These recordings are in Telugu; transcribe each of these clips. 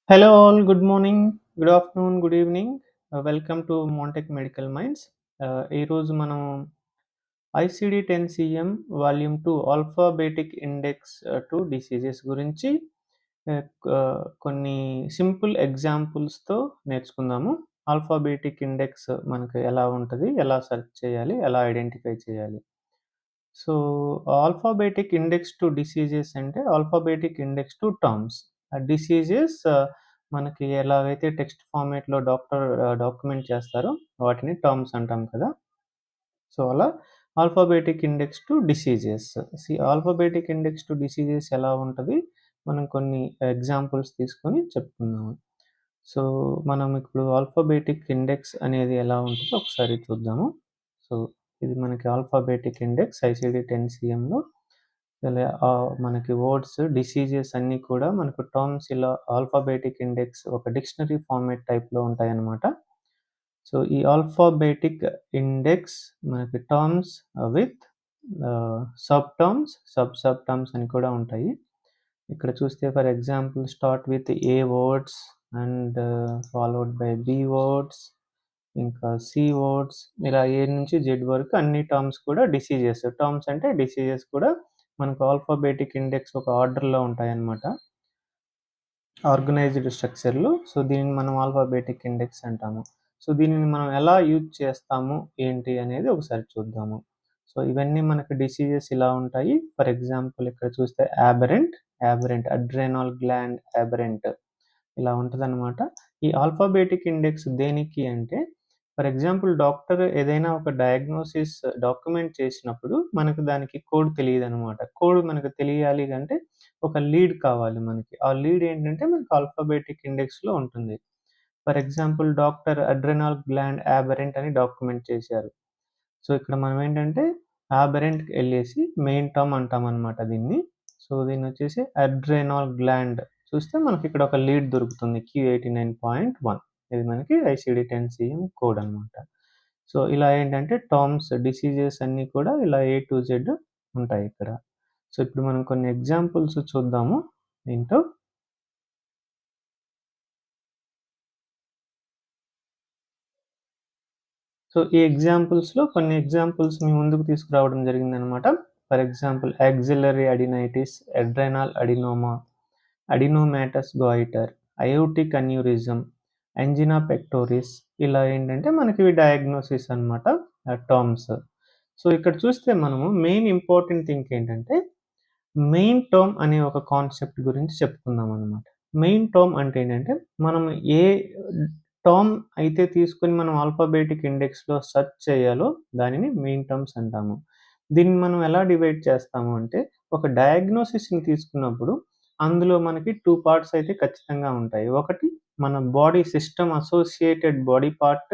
Hello all, good morning, good afternoon, good evening. Welcome to Montech Medical Minds. ఈరోజు మనం ICD-10-CM volume 2 alphabetic index to diseases గురించి కొన్ని సింపుల్ ఎగ్జాంపుల్స్‌తో నేర్చుకుందాము. ఆల్ఫాబెటిక్ ఇండెక్స్ మనకు ఎలా ఉంటది? ఎలా సెర్చ్ చేయాలి? ఎలా ఐడెంటిఫై చేయాలి? So, alphabetic index to diseases అంటే alphabetic index to terms. Diseases మనకి ఎలాగైతే టెక్స్ట్ ఫార్మాట్‌లో డాక్యుమెంట్ చేస్తారో వాటిని టర్మ్స్ అంటాం కదా! సో, అలా alphabetic index to diseases. Alphabetic index to diseases ఎలా ఉంటది? మనం కొన్ని ఎగ్జాంపుల్స్ తీసుకొని చెప్పుకుందాము. సో, మనం ఇప్పుడు ఆల్ఫాబెటిక్ ఇండెక్స్ అనేది ఎలా ఉంటదో ఒకసారి చూద్దాము. సో, ఇది మనకి ఆల్ఫాబెటిక్ ఇండెక్స్ ఐసీడీ-10 సీఎంలో మనకి వర్డ్స్, డిసీజెస్ అన్నీ కూడా మనకు టర్మ్స్ ఇలా ఆల్ఫాబెటిక్ ఇండెక్స్ ఒక డిక్షనరీ ఫార్మాట్ టైప్‌లో ఉంటాయన్నమాట. సో, ఈ ఆల్ఫాబెటిక్ ఇండెక్స్ మనకి terms with sub terms, sub terms అని కూడా ఉంటాయి. ఇక్కడ చూస్తే for example start with A words and followed by B words, ఇంకా సి వర్డ్స్ ఇలా ఏ నుంచి జెడ్ వరకు అన్ని టర్మ్స్ కూడా డిసీజెస్. టర్మ్స్ అంటే డిసీజెస్ కూడా మనకు ఆల్ఫాబెటిక్ ఇండెక్స్ ఒక ఆర్డర్‌లో ఉంటాయన్నమాట. ఆర్గనైజ్డ్ స్ట్రక్చర్‌లో. సో, దీనిని మనం ఆల్ఫాబెటిక్ ఇండెక్స్ అంటాము. సో, దీనిని మనం ఎలా యూజ్ చేస్తాము, ఏంటి అనేది ఒకసారి చూద్దాము. సో, ఇవన్నీ మనకు డిసీజెస్ ఇలా ఉంటాయి. ఫర్ ఎగ్జాంపుల్ ఇక్కడ చూస్తే యాబరెంట్ అడ్రెనల్ గ్లాండ్ యాబరెంట్ ఇలా ఉంటదనమాట. ఈ ఆల్ఫాబెటిక్ ఇండెక్స్ దేనికి అంటే, ఫర్ ఎగ్జాంపుల్ డాక్టర్ ఏదైనా ఒక డయాగ్నోసిస్ డాక్యుమెంట్ చేసినప్పుడు మనకు దానికి కోడ్ తెలీదనమాట. కోడ్ మనకు తెలియాలి అంటే ఒక లీడ్ కావాలి మనకి. ఆ లీడ్ ఏంటంటే మనకు ఆల్ఫాబెటిక్ ఇండెక్స్‌లో ఉంటుంది. ఫర్ ఎగ్జాంపుల్ డాక్టర్ అడ్రెనల్ గ్లాండ్ యాబరెంట్ అని డాక్యుమెంట్ చేశారు. సో, ఇక్కడ మనం ఏంటంటే అబెరెంట్‌కి ఎళ్ళేసి మెయిన్ టర్మ్ అంటామనమాట దీన్ని. సో, దీన్నొచ్చేసి అడ్రెనల్ గ్లాండ్ చూస్తే మనకిక్కడ ఒక లీడ్ దొరుకుతుంది. Q89.1 ఇది మనకి ఐసీడీ-10 సీఎం కోడ్ అనమాట. సో, ఇలా ఏంటంటే టర్మ్స్, డిసీజెస్ అన్నీ కూడా ఇలా ఏ టు జెడ్ ఉంటాయిక్కడ. సో, ఇప్పుడు మనం కొన్ని ఎగ్జాంపుల్స్ చూద్దాము దీంట్లో. సో, ఈ ఎగ్జాంపుల్స్‌లో కొన్ని ఎగ్జాంపుల్స్ మీ ముందుకు తీసుకురావడం జరిగిందనమాట. For example axillary adenitis, adrenal adenoma, adenomatous goiter, aortic aneurysm, angina pectoris ఇలా ఏంటంటే మనకి ఇవి డయాగ్నోసిస్ అన్నమాట టర్మ్స్. సో, ఇక్కడ చూస్తే మనము మెయిన్ ఇంపార్టెంట్ థింగ్ ఏంటంటే మెయిన్ టర్మ్ అనే ఒక కాన్సెప్ట్ గురించి చెప్పుకుందామనమాట. మెయిన్ టర్మ్ అంటే ఏంటంటే మనం ఏ టర్మ్ అయితే తీసుకొని మనం ఆల్ఫాబెటిక్ ఇండెక్స్‌లో సెర్చ్ చేయాలో దానిని మెయిన్ టర్మ్స్ అంటాము. దీన్ని మనం ఎలా డివైడ్ చేస్తాము అంటే ఒక డయాగ్నోసిస్‌ని తీసుకున్నప్పుడు అందులో మనకి 2 పార్ట్స్ అయితే ఖచ్చితంగా ఉంటాయి. ఒకటి మన body system associated body part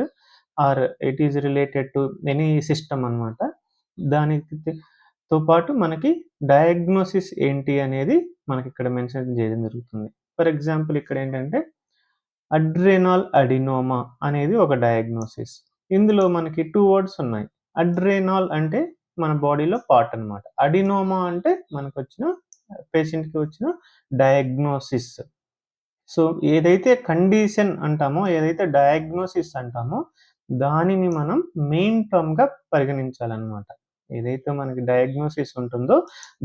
or it is related to any system అన్నమాట. దానికి తో పాటు మనకి డయాగ్నోసిస్ ఏంటి అనేది మనకిక్కడ మెన్షన్ చేయడం జరుగుతుంది. ఫర్ ఎగ్జాంపుల్ ఇక్కడేంటంటే అడ్రెనల్ అడినోమా అనేది ఒక డయాగ్నోసిస్. ఇందులో మనకి 2 వర్డ్స్ ఉన్నాయి. అడ్రెనల్ అంటే మన బాడీలో పార్ట్ అన్నమాట. అడినోమా అంటే మనకొచ్చిన పేషెంట్‌కి వచ్చిన డయాగ్నోసిస్. సో, ఏదైతే కండిషన్ అంటామో, ఏదైతే డయాగ్నోసిస్ అంటామో, దానిని మనం మెయిన్ టర్మ్‌గా పరిగణించాలనమాట. ఏదైతే మనకి డయాగ్నోసిస్ ఉంటుందో,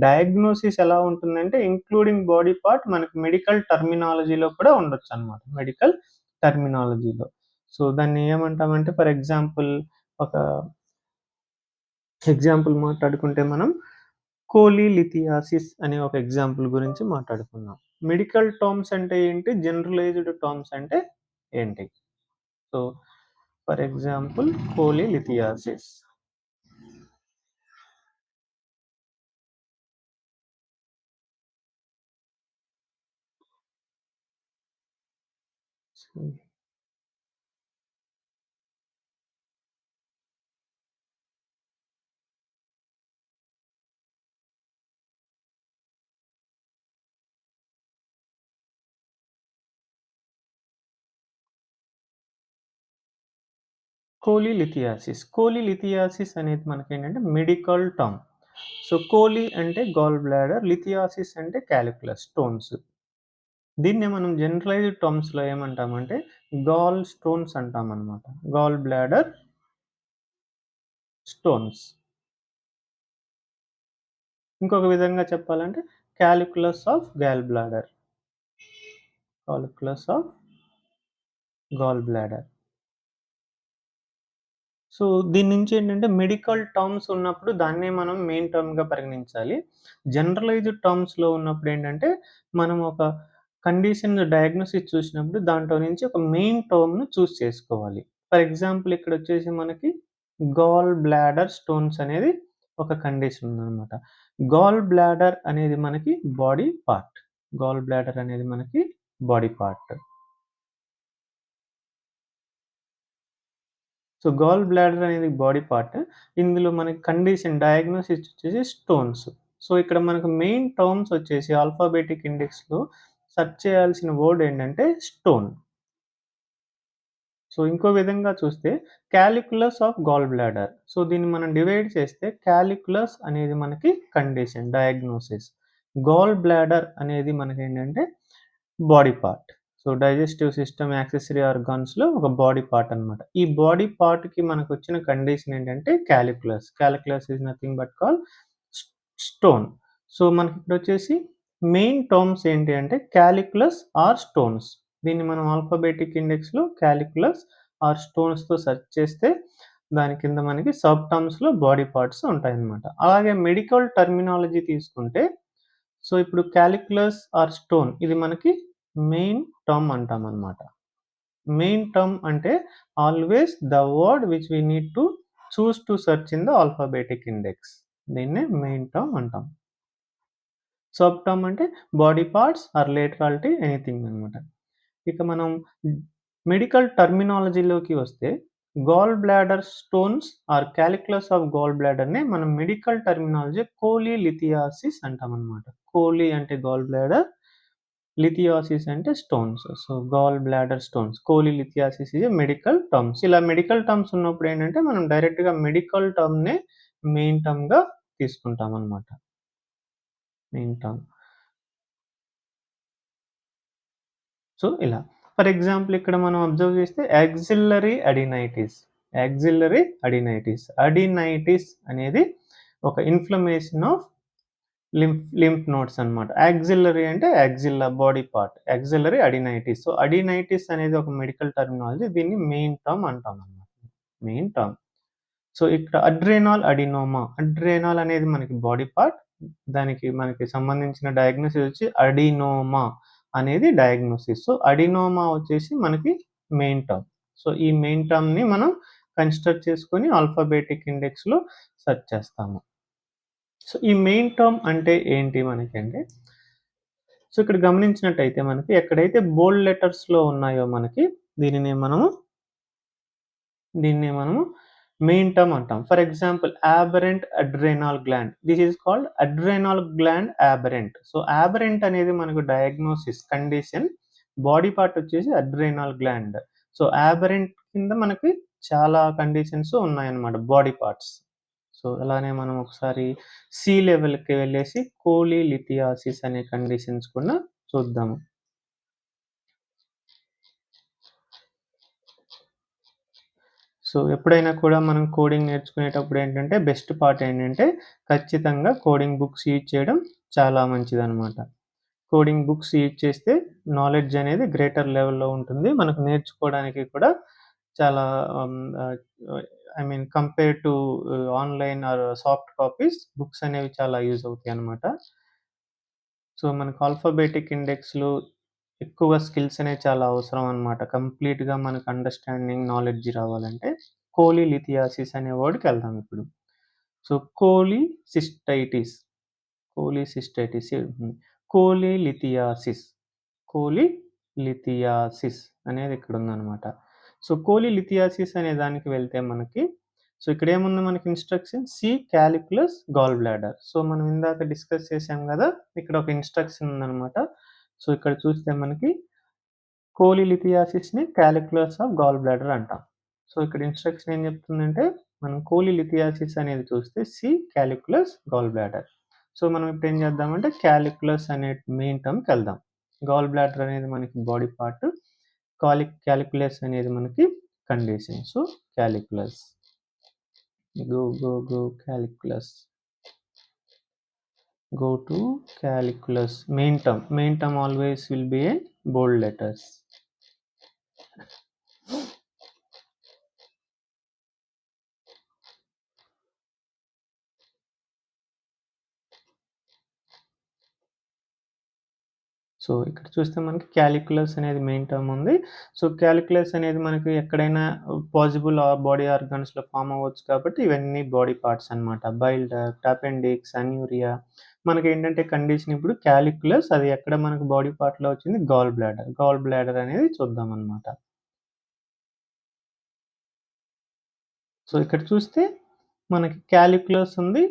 డయాగ్నోసిస్ ఎలా ఉంటుందంటే, ఇంక్లూడింగ్ బాడీ పార్ట్ మనకి మెడికల్ టర్మినాలజీలో కూడా ఉండొచ్చనమాట. మెడికల్ టర్మినాలజీలో. సో, దాన్ని ఏమంటామంటే, ఫర్ ఎగ్జాంపుల్ ఒక ఎగ్జాంపుల్ మాట్లాడుకుంటే మనం కోలీలిథియాసిస్ అనే ఒక ఎగ్జాంపుల్ గురించి మాట్లాడుకుందాం. మెడికల్ టర్మ్స్ అంటే ఏంటి? జనరలైజ్డ్ టర్మ్స్ అంటే ఏంటి? So, for example cholelithiasis. So, cholelithiasis అనేది మనకేంటంటే మెడికల్ టర్మ్. సో, కోలి అంటే గాల్ బ్లాడర్, లిథియాసిస్ అంటే కాలిక్యులస్ స్టోన్స్. దీన్నే మనం జనరలైజ్డ్ టర్మ్స్‌లో ఏమంటామంటే గాల్ స్టోన్స్ అంటామనమాట. Gall bladder stones. ఇంకొక విధంగా చెప్పాలంటే calculus of gall bladder. Calculus of gall bladder. So, దీని నుంచి ఏంటంటే మెడికల్ టర్మ్స్ ఉన్నప్పుడు దాన్నే మనం మెయిన్ టర్మ్‌గా పరిగణించాలి. జనరలైజ్డ్ టర్మ్స్‌లో ఉన్నప్పుడేంటంటే, మనం ఒక కండిషన్ డయాగ్నోసిస్ చూసినప్పుడు దాంట్లో నుంచి ఒక మెయిన్ టర్మ్‌ని చేసుకోవాలి. ఫర్ ఎగ్జాంపుల్ ఇక్కడొచ్చేసి మనకి గాల్ బ్లాడర్ స్టోన్స్ అనేది ఒక కండిషన్ ఉందనమాట. గాల్ బ్లాడర్ అనేది మనకి బాడీ పార్ట్. గాల్ బ్లాడర్ అనేది మనకి body part. So, gall bladder అనేది బాడీ పార్ట్. ఇందులో మనకి కండిషన్ డయాగ్నోసిస్ వచ్చేసి స్టోన్స్. సో, ఇక్కడ మనకు మెయిన్ టర్మ్స్ వచ్చేసి ఆల్ఫాబెటిక్ ఇండెక్స్‌లో సెర్చ్ చేయాల్సిన వర్డ్ ఏంటంటే స్టోన్. సో, ఇంకో విధంగా చూస్తే calculus of gall bladder. So, దీన్ని మనం డివైడ్ చేస్తే కాలిక్యులస్ అనేది మనకి కండిషన్, డయాగ్నోసిస్. గాల్ బ్లాడర్ అనేది మనకేంటంటే body part. So, digestive system accessory ఆర్గాన్స్‌లో ఒక బాడీ పార్ట్ అన్నమాట. ఈ బాడీ పార్ట్‌కి మనకొచ్చిన కండిషన్ ఏంటంటే calculus. Calculus is nothing but called స్ స్టోన్. సో, మనకిప్పుడొచ్చేసి మెయిన్ టర్మ్స్ ఏంటి అంటే కాలిక్యులస్ ఆర్ స్టోన్స్. దీన్ని మనం ఆల్ఫాబెటిక్ ఇండెక్స్‌లో కాలిక్యులస్ ఆర్ స్టోన్స్‌తో సెర్చ్ చేస్తే దాని కింద మనకి సబ్ టర్మ్స్‌లో బాడీ పార్ట్స్ ఉంటాయన్నమాట. అలాగే మెడికల్ టర్మినాలజీ తీసుకుంటే సో, ఇప్పుడు కాలిక్యులస్ ఆర్ స్టోన్ ఇది మనకి మెయిన్ టర్మ్ అంటామనమాట. మెయిన్ టర్మ్ అంటే always the word which we need to choose to search in the alphabetic index. దీన్నే మెయిన్ టర్మ్ అంటాం. సబ్ టర్మ్ అంటే body parts or laterality anything అనమాట. ఇక మనం మెడికల్ టర్మినాలజీలోకి వస్తే gall bladder stones or calculus of gall బ్లాడర్‌నే మనం మెడికల్ టర్మినాలజీ కోలీలిథియాసిస్ అంటామనమాట. కోలి అంటే గాల్ బ్లాడర్, లిథియాసిస్ అంటే stones. So, gall bladder stones. Cholelithiasis is a medical terms. ఇలా మెడికల్ టర్మ్స్ ఉన్నప్పుడు ఏంటంటే మనం డైరెక్ట్‌గా మెడికల్ టర్మ్‌నే మెయిన్ టర్మ్‌గా తీసుకుంటామనమాట. Main term. సో, ఇలా. ఫర్ ఎగ్జాంపుల్ ఇక్కడ మనం అబ్జర్వ్ చేస్తే యాక్సిల్లరీ అడినైటిస్. యాక్సిల్లరీ అడినైటిస్. అడినైటిస్ అనేది ఒక ఇన్‌ఫ్లమేషన్ ఆఫ్ లింఫ్ నోడ్స్ అన్నమాట. యాక్సిల్లరీ అంటే axilla body part. Axillary adenitis. So, adenitis అనేది ఒక మెడికల్ టర్మినాలజీ. దీన్ని మెయిన్ టర్మ్ అంటామన్నమాట. Main term. సో, ఇక్కడ అడ్రెనాల్ అడినోమా. అడ్రెనాల్ అనేది మనకి బాడీ పార్ట్. దానికి మనకి సంబంధించిన డయాగ్నోసిస్ వచ్చి అడినోమా అనేది డయాగ్నోసిస్. సో, అడినోమా వచ్చేసి మనకి మెయిన్ టర్మ్. సో, ఈ మెయిన్ టర్మ్‌ని మనం కన్సిడర్ చేసుకొని ఆల్ఫాబెటిక్ ఇండెక్స్‌లో సెర్చ్ చేస్తాము. సో, ఈ మెయిన్ టర్మ్ అంటే ఏంటి మనకంటే, సో, ఇక్కడ గమనించినట్టయితే మనకి ఎక్కడైతే బోల్డ్ లెటర్స్‌లో ఉన్నాయో మనకి దీనిని మనము దీన్నే మనము మెయిన్ టర్మ్ అంటాం. For example aberrant adrenal gland. This is called adrenal gland aberrant. So, aberrant అనేది మనకు డయాగ్నోసిస్ కండిషన్. బాడీ పార్ట్ వచ్చేసి అడ్రెనల్ గ్లాండ్. సో, అబరెంట్ కింద మనకి చాలా కండిషన్స్ ఉన్నాయన్నమాట బాడీ పార్ట్స్. సో, అలానే మనం ఒకసారి సి లెవెల్‌కి వెళ్ళేసి కోలీలిథియాసిస్ అనే కండిషన్స్ కూడా చూద్దాము. సో, ఎప్పుడైనా కూడా మనం కోడింగ్ నేర్చుకునేటప్పుడు ఏంటంటే, బెస్ట్ పార్ట్ ఏంటంటే, ఖచ్చితంగా కోడింగ్ బుక్స్ యూజ్ చేయడం చాలా మంచిదనమాట. కోడింగ్ బుక్స్ యూజ్ చేస్తే నాలెడ్జ్ అనేది గ్రేటర్ లెవెల్‌లో ఉంటుంది. మనకు నేర్చుకోవడానికి కూడా చాలా I mean compare to online or soft copies books అనేవి చాలా యూజ్ అవుతాయన్నమాట. సో, మనకు ఆల్ఫాబెటిక్ ఇండెక్స్‌లో ఎక్కువ స్కిల్స్ అనేవి చాలా అవసరం అన్నమాట. కంప్లీట్‌గా మనకు అండర్‌స్టాండింగ్, నాలెడ్జ్ రావాలంటే. కోలీలిథియాసిస్ అనే వర్డ్‌కెళ్దాం ఇప్పుడు. సో, కోలీసిస్టైటిస్, కోలీసిస్టైటిస్ కోలీలిథియాసిస్, కోలీలిథియాసిస్ అనేది ఇక్కడుందనమాట. సో, కోలీలిథియాసిస్ అనే దానికి వెళ్తే మనకి సో, ఇక్కడేముంది మనకి instruction C calculus gall bladder. So, మనం ఇందాక డిస్కస్ చేసాం గదా! ఇక్కడ ఒక ఇన్‌స్ట్రక్షన్ ఉందనమాట. సో, ఇక్కడ చూస్తే మనకి కోలీలిథియాసిస్‌ని కాలిక్యులస్ ఆఫ్ గాల్ బ్లాడర్ అంటాం. సో, ఇక్కడ ఇన్‌స్ట్రక్షన్ ఏం చెప్తుందంటే, మనం కోలీలిథియాసిస్ అనేది చూస్తే C calculus gall bladder. So, మనం ఇప్పుడేం చేద్దామంటే కాలిక్యులస్ అనే మెయిన్ టర్మ్‌కెళ్దాం. గాల్ బ్లాడర్ అనేది మనకి బాడీ పార్ట్, క్యాలిక్యులస్ అనేది మనకి condition. So calculus, go calculus, go to calculus. Main term always will be in bold letters. So ఇక్కడ చూస్తే మనకి క్యాలిక్యులస్ అనేది మెయిన్ టర్మ్ ఉంది. సో క్యాలిక్యులస్ అనేది మనకి ఎక్కడైనా పాసిబుల్ బాడీ ఆర్గాన్స్‌లో ఫార్మ్ అవ్వచ్చు కాబట్టి ఇవన్నీ బాడీ పార్ట్స్ అన్నమాట. Bile duct, appendix, anuria. మనకేంటంటే కండిషన్ ఇప్పుడు క్యాలిక్యులస్, అది ఎక్కడ మనకు బాడీ పార్ట్‌లో వచ్చింది? Gall bladder. గాల్ బ్లాడర్ అనేది చూద్దామన్నమాట. సో ఇక్కడ చూస్తే మనకి క్యాలిక్యులస్ ఉంది.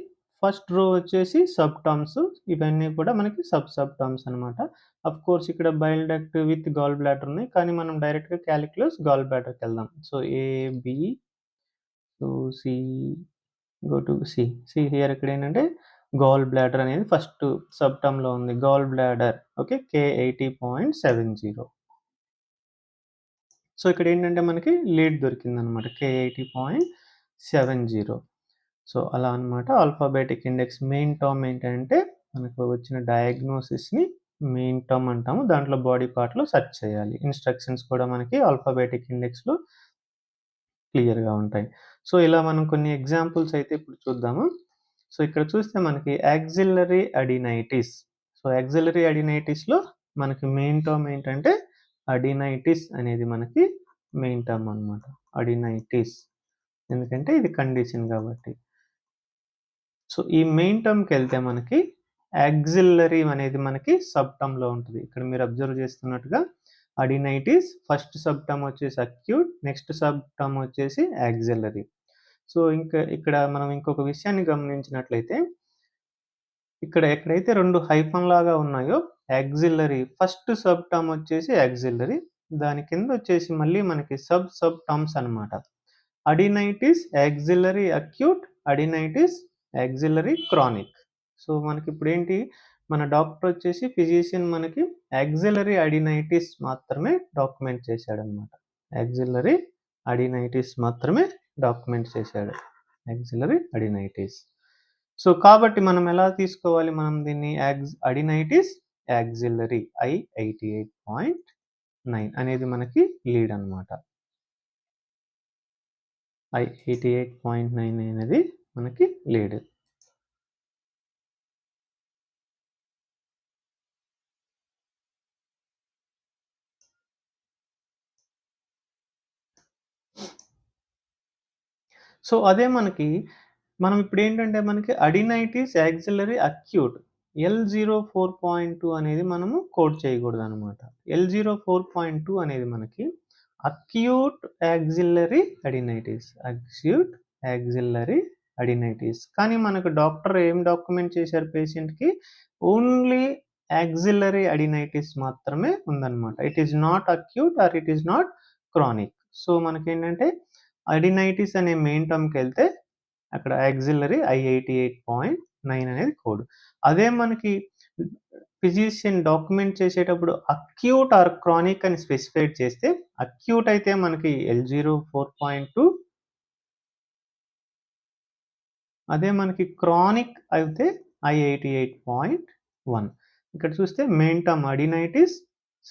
ఫస్ట్ రో వచ్చేసి సబ్ టర్మ్స్. ఇవన్నీ కూడా మనకి సబ్ టర్మ్స్ అన్నమాట. ఆఫ్‌కోర్స్ ఇక్కడ bile duct with gall bladder ఉన్నాయి. కానీ మనం డైరెక్ట్‌గా క్యాలిక్యులస్, గాల్ బ్లాడర్‌కెళ్దాం. So A, B, so C, go to C. Here ఇక్కడేంటంటే గాల్ బ్లాడర్ అనేది ఫస్ట్ సబ్ టర్మ్‌లో ఉంది. Gall bladder okay. K80.70. So ఇక్కడేంటంటే మనకి లీడ్ దొరికిందనమాట. K80.70. సో అలా అన్నమాట. ఆల్ఫాబెటిక్ ఇండెక్స్ మెయిన్ టర్మ్ ఏంటంటే మనకు వచ్చిన డయాగ్నోసిస్‌ని మెయిన్ టర్మ్ అంటాము. దాంట్లో బాడీ పార్ట్‌లో సెర్చ్ చేయాలి. ఇన్‌స్ట్రక్షన్స్ కూడా మనకి ఆల్ఫాబెటిక్ ఇండెక్స్‌లో క్లియర్‌గా ఉంటాయి. సో ఇలా మనం కొన్ని ఎగ్జాంపుల్స్ అయితే ఇప్పుడు చూద్దాము. సో ఇక్కడ చూస్తే మనకి యాక్సిలరీ అడినైటిస్. సో యాక్సిలరీ అడినైటిస్‌లో మనకి మెయిన్ టర్మ్ ఏంటంటే అడినైటిస్ అనేది మనకి మెయిన్ టర్మ్ అన్నమాట. అడినైటిస్. ఎందుకంటే ఇది కండిషన్ కాబట్టి. సో ఈ మెయిన్ టర్మ్‌కెళ్తే మనకి యాక్సిలరీ అనేది మనకి సబ్ టర్మ్‌లో ఉంటది. ఇక్కడ మీరు అబ్జర్వ్ చేస్తున్నట్టుగా అడినైటిస్ ఫస్ట్ సబ్ టర్మ్ వచ్చేసి అక్యూట్, నెక్స్ట్ సబ్ టర్మ్ వచ్చేసి యాక్సిలరీ. సో ఇంకా ఇక్కడ మనం ఇంకొక విషయాన్ని గమనించినట్లయితే ఇక్కడ ఎక్కడైతే 2 హైఫన్ లాగా ఉన్నాయో యాక్సిలరీ ఫస్ట్ సబ్ టర్మ్ వచ్చేసి యాక్సిలరీ. దాని కింద వచ్చేసి మళ్ళీ మనకి సబ్ టర్మ్స్ అన్నమాట. Adenitis, axillary acute, adenitis, axillary chronic. So మనకిప్పుడేంటి మన డాక్టర్ వచ్చేసి ఫిజిషియన్ మనకి యాక్సిలరీ అడినైటిస్ మాత్రమే డాక్యుమెంట్ చేశాడన్నమాట. యాక్సిలరీ అడినైటిస్ మాత్రమే డాక్యుమెంట్ చేశాడు. Auxiliary adenitis. సో కాబట్టి మనం ఎలా తీసుకోవాలి మనం దీన్ని? అడినైటిస్ యాక్సిలరీ I88.9 అనేది మనకి లీడ్ అన్నమాట. I88.9 అనేది మనకి లీడ్. సో అదే మనం ఇప్పుడేంటంటే మనకి అడినైటిస్ యాక్సిలరీ అక్యూట్ L04.2 అనేది మనము కోడ్ చేయకూడదనమాట. L04.2 అనేది మనకి acute axillary adenitis. Acute axillary adenitis. కానీ మనకు డాక్టర్ ఏం డాక్యుమెంట్ చేశారు పేషెంట్‌కి? ఓన్లీ యాక్సిలరీ అడినైటిస్ మాత్రమే ఉందన్నమాట. It is not acute or it is not chronic. So మనకేంటంటే అడినైటిస్ అనే మెయిన్ టర్మ్‌కెళ్తే అక్కడ యాక్సిలరీ I88.9 అనేది కోడ్. అదే మనకి ఫిజిషియన్ డాక్యుమెంట్ చేసేటప్పుడు అక్యూట్ ఆర్ క్రానిక్ అని స్పెసిఫై చేస్తే అక్యూట్ అయితే మనకి L04.2, అదే మనకి క్రానిక్ అయితే I88.1. ఇక్కడ చూస్తే main term adenitis,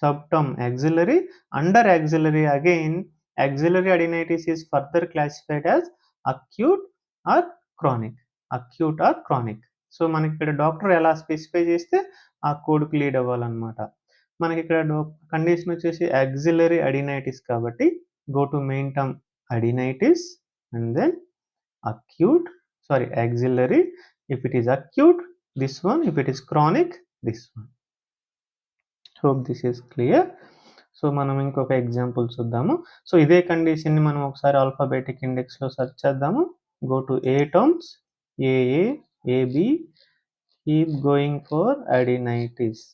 sub term axillary, under axillary again axillary adenitis is further classified as acute or chronic. Acute or chronic. So మనకిక్కడ డాక్టర్ ఎలా స్పెసిఫై చేస్తే ఆ కోడ్‌కి లీడ్ అవ్వాలన్నమాట. మనకిక్కడ కండిషన్ వచ్చేసి యాక్సిలరీ అడినైటిస్ కాబట్టి go to main term adenitis and then acute, sorry, axillary. If it is acute, this one. If it is chronic, this one. Hope this is clear. So మనం ఇంకొక ఎగ్జాంపుల్ చూద్దాము. సో ఇదే కండిషన్‌ని మనం ఒకసారి ఆల్ఫాబెటిక్ ఇండెక్స్‌లో సెర్చ్ చేద్దాము. Go to A terms, AA, AB, keep going for adenitis.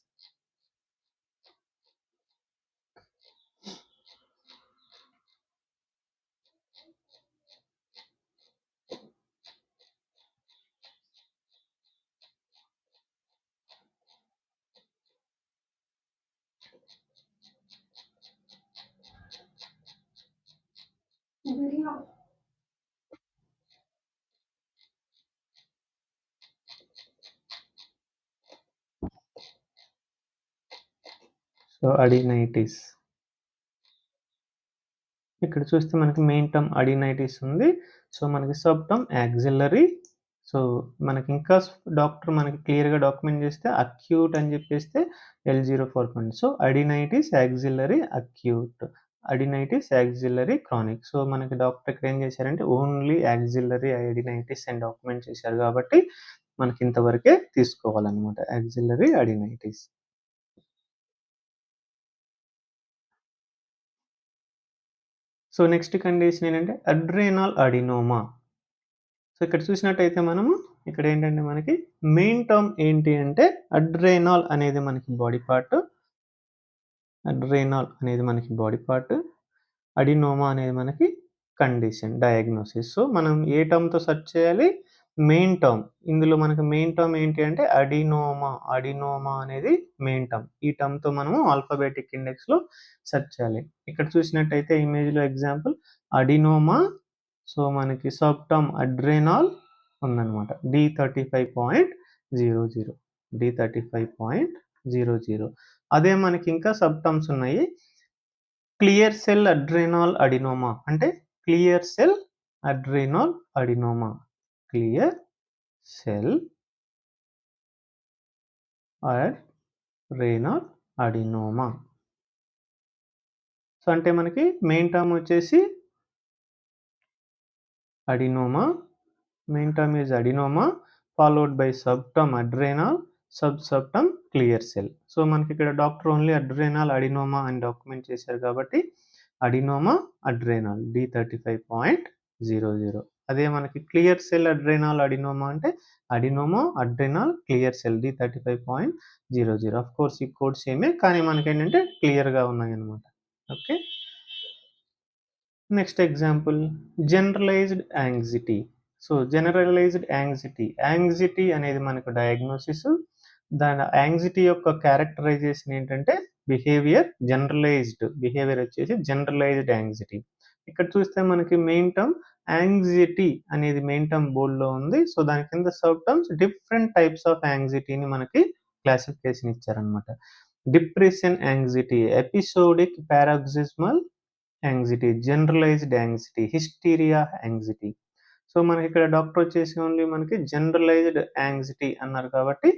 So adenitis. ఇక్కడ చూస్తే మనకి మెయిన్ టర్మ్ అడినైటిస్ ఉంది. సో మనకి సబ్ టర్మ్ యాక్సిలరీ. సో మనకి ఇంకా డాక్టర్ మనకి క్లియర్‌గా డాక్యుమెంట్ చేస్తే అక్యూట్ అని చెప్పేస్తే L04 so adenitis axillary acute, adenitis axillary chronic. So మనకి డాక్టర్ ఇక్కడ ఏం చేశారంటే ఓన్లీ యాక్సిలరీ అడినైటిస్ అని డాక్యుమెంట్ చేశారు కాబట్టి మనకి ఇంతవరకే తీసుకోవాలన్నమాట auxiliary adenitis. So next condition ఏంటంటే అడ్రెనల్ అడినోమా. సో ఇక్కడ చూసినట్టయితే మనము ఇక్కడ ఏంటంటే మనకి మెయిన్ టర్మ్ ఏంటి అంటే అడ్రెనల్ అనేది మనకి బాడీ పార్ట్, అడ్రెనల్ అనేది మనకి బాడీ పార్ట్, అడినోమా అనేది మనకి కండిషన్ డయాగ్నోసిస్. సో మనం ఏ టర్మ్‌తో సెర్చ్ చేయాలి? Main term. ఇందులో మనకి మెయిన్ టర్మ్ ఏంటి అంటే అడినోమా. అడినోమా అనేది మెయిన్ టర్మ్. ఈ టర్మ్‌తో మనము ఆల్ఫాబెటిక్ ఇండెక్స్‌లో సెర్చ్ చేయాలి. ఇక్కడ చూసినట్టయితే ఇమేజ్‌లో ఎగ్జాంపుల్ అడినోమా. సో మనకి సబ్ టర్మ్ అడ్రెనల్ ఉందన్నమాట. D35.00. D35.00. అదే మనకి ఇంకా సబ్ టర్మ్స్ ఉన్నాయి. క్లియర్ సెల్ అడ్రెనల్ అడినోమా అంటే clear cell adrenal adenoma. Clear cell adrenal adenoma. So అంటే మనకి మెయిన్ టర్మ్ వచ్చేసి adenoma. Main term is adenoma followed by sub term adrenal, sub term clear cell. So మనకి ఇక్కడ డాక్టర్ ఓన్లీ అడ్రెనల్ అడినోమా అని డాక్యుమెంట్ చేశారు కాబట్టి అడినోమా అడ్రెనల్ D35.00. అదే మనకి క్లియర్ సెల్ అడ్రెనల్ అడినోమా అంటే adenoma adrenal clear cell D35.00. Of course ఈ కోడ్ సేమే కానీ మనకేంటంటే క్లియర్‌గా ఉన్నాయన్నమాట. Okay. Next example generalized anxiety. So generalized anxiety అనేది మనకు డయాగ్నోసిస్. దాని యాంగ్జైటీ యొక్క క్యారెక్టరైజేషన్ ఏంటంటే జనరలైజ్డ్ బిహేవియర్ వచ్చేసి జనరలైజ్డ్ యాంగ్జైటీ. ఇక్కడ చూస్తే మనకి మెయిన్ టర్మ్ యాంగ్జైటీ అనేది మెయిన్ టర్మ్ బోర్డ్‌లో ఉంది. సో దాని కింద sub terms different types of యాంగ్జైటీని మనకి క్లాసిఫికేషన్ ఇచ్చారన్నమాట. Depression anxiety, episodic paroxysmal anxiety, generalized anxiety, hysteria anxiety. So మనకి ఇక్కడ డాక్టర్ వచ్చేసి ఓన్లీ మనకి జనరలైజ్డ్ యాంగ్జైటీ అన్నారు కాబట్టి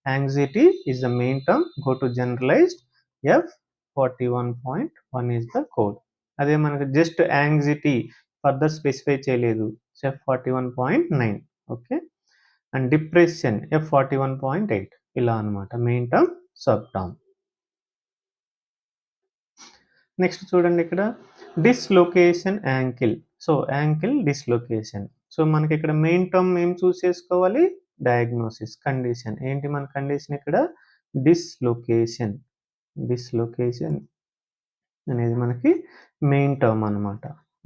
anxiety is the main term. Go to generalised. F41.1 is the code. అదే మనకి జస్ట్ యాంగ్జైటీ ఫర్దర్ స్పెసిఫై చేయలేదు. F41.9. Okay. And depression F41.8 ఇలా అన్నమాట main term sub term. Next చూడండి ఇక్కడ dislocation ankle. So ankle dislocation. So మనకి ఇక్కడ మెయిన్ టర్మ్ ఏం చూస్ చేసుకోవాలి? Diagnosis condition. ఏంటి మన కండిషన్ ఇక్కడ? డిస్లొకేషన్. డిస్లొకేషన్ అనేది మనకి మెయిన్ టర్మ్ అన్నమాట.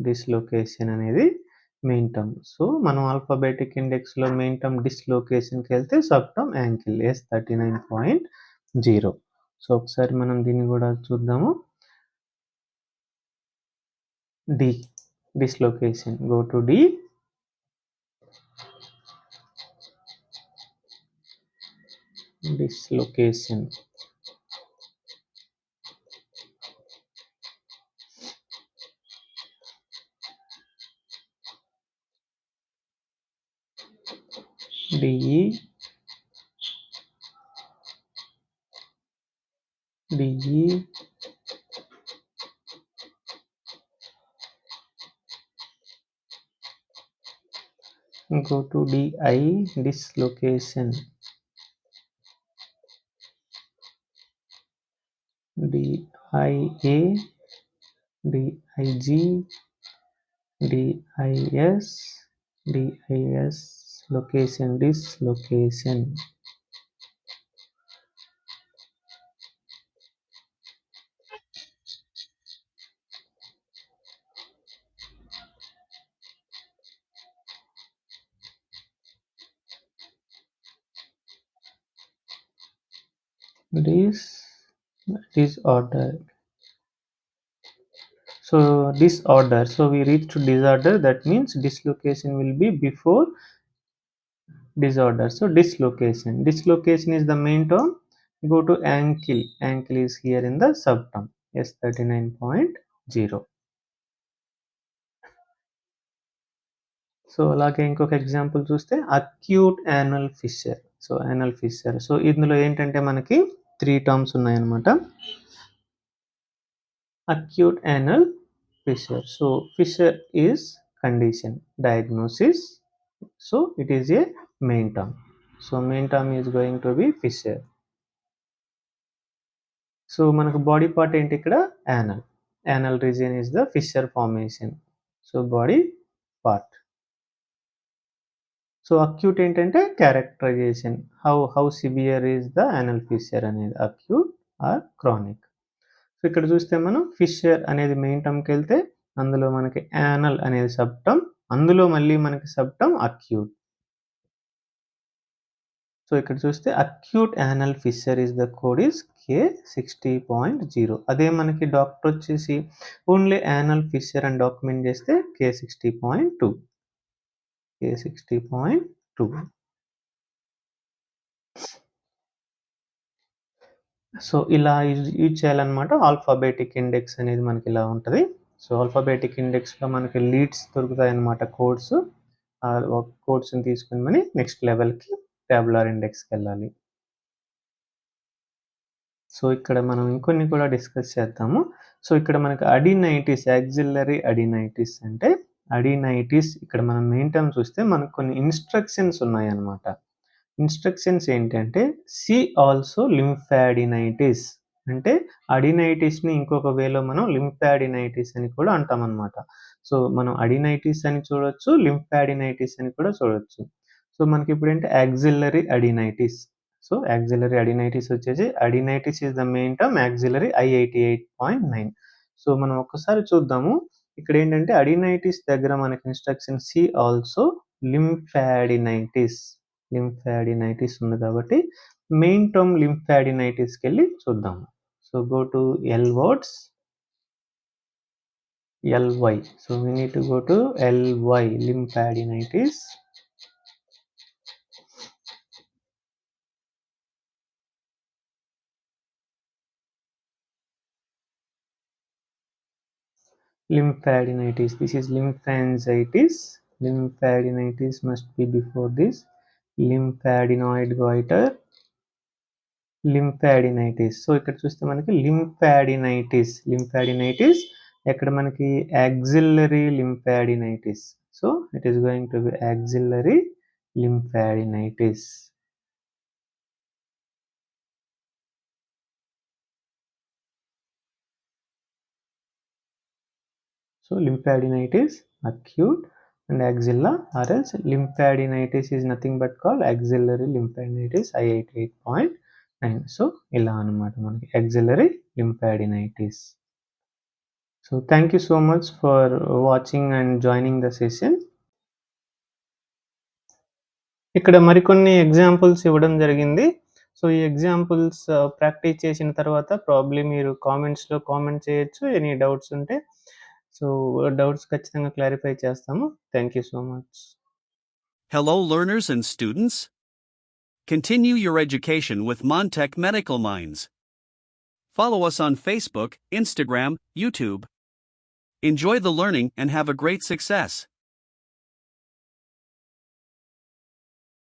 డిస్లొకేషన్ అనేది మెయిన్ టర్మ్. సో మనం ఆల్ఫాబెటిక్ ఇండెక్స్‌లో మెయిన్ టర్మ్ డిస్లొకేషన్‌కి వెళ్తే sub term ankle S39.0. So ఒకసారి మనం దీన్ని కూడా చూద్దాము. D dislocation. Go to D. Dislocation. DE. DE. Go to DI dislocation. DIA. DIG. DIS. DIS location dislocation. Disorder. So disorder, so we reach to disorder, that means dislocation will be before disorder. So dislocation is the main term. Go to ankle, ankle is here in the subterm, S39.0. So అలాగే ఇంకొక ఎగ్జాంపుల్ చూస్తే acute anal fissure. So anal fissure, so ఇందులో ఏంటంటే మనకి 3 టర్మ్స్ ఉన్నాయన్నమాట. Acute anal fissure. So fissure is condition, diagnosis. So it is a main term. So main term is going to be fissure. So మనకు బాడీ పార్ట్ ఏంటి ఇక్కడ? Anal. Anal region is the fissure formation. So body part. So acute ఏంటంటే characterization, how severe is the anal fissure అనేది, అక్యూట్ ఆర్ క్రానిక్. సో ఇక్కడ చూస్తే మనం ఫిషర్ అనేది మెయిన్ టర్మ్కి వెళ్తే అందులో మనకి యానల్ అనేది సబ్ టర్మ్, అందులో మళ్ళీ మనకి సబ్ టర్మ్ అక్యూట్. సో ఇక్కడ చూస్తే acute anal fissure is the code is K60.0. అదే మనకి డాక్టర్ వచ్చేసి ఓన్లీ యానల్ ఫిషర్ అని డాక్యుమెంట్ చేస్తే K60.2. K60.2. సో ఇలా యూజ్ చేయాలన్నమాట. ఆల్ఫాబెటిక్ ఇండెక్స్ అనేది మనకి ఇలా ఉంటుంది. సో ఆల్ఫాబెటిక్ ఇండెక్స్లో మనకి లీడ్స్ దొరుకుతాయి అన్నమాట, కోడ్స్. కోడ్స్ని తీసుకుని మనం నెక్స్ట్ లెవెల్కి ట్యాబులర్ ఇండెక్స్కి వెళ్ళాలి. సో ఇక్కడ మనం ఇంకొన్ని కూడా డిస్కస్ చేద్దాము. సో ఇక్కడ మనకి అడినైటిస్, యాక్సిలరీ అడినైటిస్ అంటే అడినైటిస్, ఇక్కడ మనం మెయిన్ టర్మ్ చూస్తే మనకు కొన్ని ఇన్స్ట్రక్షన్స్ ఉన్నాయన్నమాట. ఇన్స్ట్రక్షన్స్ ఏంటంటే సి ఆల్సో లింఫాడినైటిస్, అంటే అడినైటిస్ని ఇంకొక వేలో మనం లింఫాడినైటిస్ అని కూడా అంటాం అన్నమాట. సో మనం అడినైటిస్ అని చూడొచ్చు, లింఫాడినైటిస్ అని కూడా చూడొచ్చు. సో మనకి ఇప్పుడు ఏంటి axillary adenitis. So axillary adenitis వచ్చేసి adenitis is the main term, axillary I88.9. So మనం ఒక్కసారి చూద్దాము. ఇక్కడ ఏంటంటే అడినైటిస్ దగ్గర మనకి instruction see also lymphadenitis, lymphadenitis ఉంది కాబట్టి మెయిన్ టర్మ్ లింఫాడినైటిస్కి వెళ్ళి చూద్దాము. So go to L words, LY. So we need to go to LY, lymphadenitis. Lymphadenitis. This is lymphangitis. Lymphadenitis must be before this. Lymphadenoid goiter. Lymphadenitis. So ఇక్కడ చూస్తే మనకి లింఫాడినైటిస్, లింఫాడినైటిస్ ఎక్కడ మనకి axillary lymphadenitis. So it is going to be axillary lymphadenitis. So lymphadenitis acute and axilla, or else lymphadenitis is nothing but called axillary lymphadenitis I88.9. So ila anamata manaki axillary lymphadenitis. So thank you so much for watching and joining the session. ఇక్కడ మరికొన్ని ఎగ్జాంపుల్స్ ఇవ్వడం జరిగింది. సో ఈ ఎగ్జాంపుల్స్ ప్రాక్టీస్ చేసిన తర్వాత ప్రాబ్లీ మీరు కామెంట్స్లో కామెంట్ చేయొచ్చు, ఎనీ డౌట్స్ ఉంటే. సో డౌట్స్ ఖచ్చితంగా క్లారిఫై చేస్తాము. Thank you so much. Hello learners and students. Continue your education with Montech Medical Minds. Follow us on Facebook, Instagram, YouTube. Enjoy the learning and have a great success.